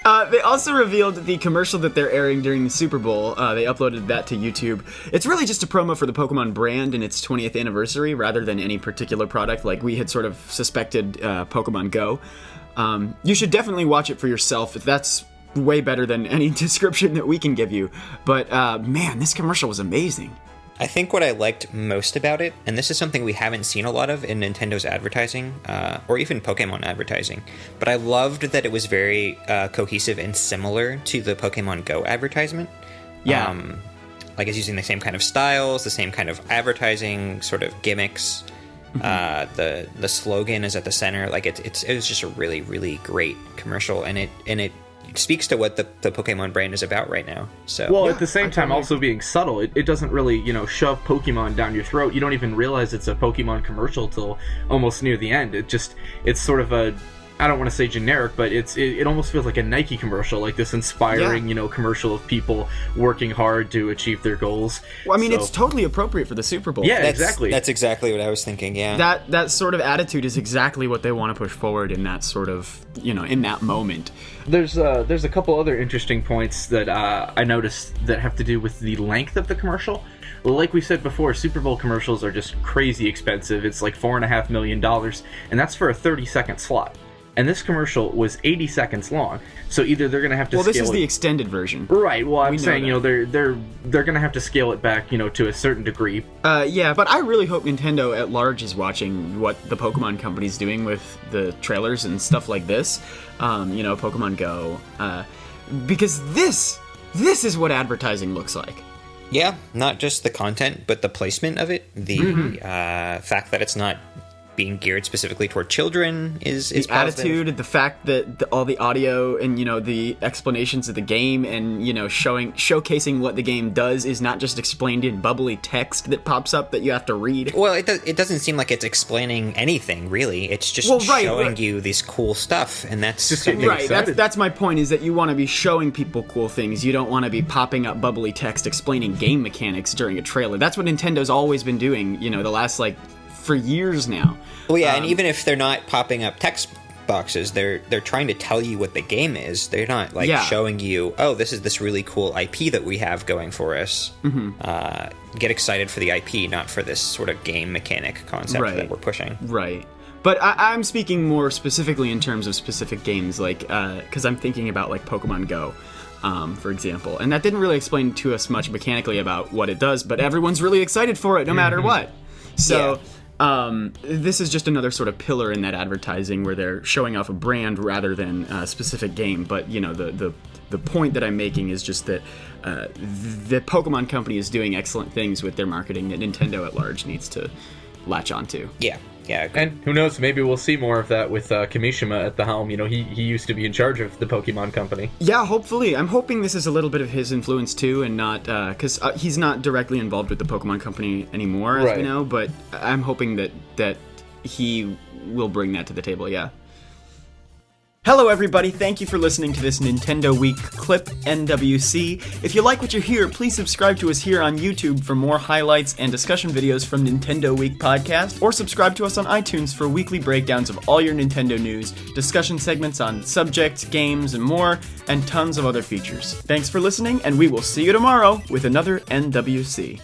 They also revealed the commercial that they're airing during the Super Bowl. They uploaded that to YouTube. It's really just a promo for the Pokemon brand and its 20th anniversary, rather than any particular product like we had sort of suspected Pokemon Go. You should definitely watch it for yourself. That's way better than any description that we can give you. But man, this commercial was amazing. I think what I liked most about it, and this is something we haven't seen a lot of in Nintendo's advertising, or even Pokemon advertising, but I loved that it was very cohesive and similar to the Pokemon Go advertisement. Yeah. Like it's using the same kind of styles, the same kind of advertising sort of gimmicks. The slogan is at the center. Like it was just a really, really great commercial, and it speaks to what the Pokemon brand is about right now. So, well, at the same time, also being subtle. It doesn't really, shove Pokemon down your throat. You don't even realize it's a Pokemon commercial till almost near the end. It's sort of a, I don't want to say generic, but it almost feels like a Nike commercial, like this inspiring, commercial of people working hard to achieve their goals. Well, I mean, it's totally appropriate for the Super Bowl. Yeah, exactly. That's exactly what I was thinking, yeah. That sort of attitude is exactly what they want to push forward in that sort of, in that moment. There's a couple other interesting points that I noticed that have to do with the length of the commercial. Like we said before, Super Bowl commercials are just crazy expensive. It's like $4.5 million, and that's for a 30-second slot. And this commercial was 80 seconds long, so either they're going to have to scale it... Well, this is the extended version. Right, well, I'm saying, they're going to have to scale it back, to a certain degree. Yeah, but I really hope Nintendo at large is watching what the Pokemon Company's doing with the trailers and stuff like this. Pokemon Go. Because this is what advertising looks like. Yeah, not just the content, but the placement of it. The fact that it's not being geared specifically toward children is the positive. Attitude, the fact that all the audio and the explanations of the game and showcasing what the game does is not just explained in bubbly text that pops up that you have to read. Well, it doesn't seem like it's explaining anything really. It's just showing you this cool stuff, and that's just right. That's my point. Is that you want to be showing people cool things. You don't want to be popping up bubbly text explaining game mechanics during a trailer. That's what Nintendo's always been doing. The last for years now. Well, yeah, and even if they're not popping up text boxes, they're trying to tell you what the game is. They're not showing you, oh, this is this really cool IP that we have going for us. Get excited for the IP, not for this sort of game mechanic concept that we're pushing. Right. But I'm speaking more specifically in terms of specific games, because I'm thinking about Pokemon Go. For example, and that didn't really explain to us much mechanically about what it does, but everyone's really excited for it no matter what. So this is just another sort of pillar in that advertising where they're showing off a brand rather than a specific game. But the point that I'm making is just that the Pokemon Company is doing excellent things with their marketing that Nintendo at large needs to latch onto. Yeah. Yeah, and who knows, maybe we'll see more of that with Kimishima at the helm. He used to be in charge of the Pokemon Company. Yeah, hopefully. I'm hoping this is a little bit of his influence too, and not because he's not directly involved with the Pokemon Company anymore, as we know. But I'm hoping that he will bring that to the table. Yeah. Hello everybody, thank you for listening to this Nintendo Week clip, NWC. If you like what you hear, please subscribe to us here on YouTube for more highlights and discussion videos from Nintendo Week podcast, or subscribe to us on iTunes for weekly breakdowns of all your Nintendo news, discussion segments on subjects, games, and more, and tons of other features. Thanks for listening, and we will see you tomorrow with another NWC.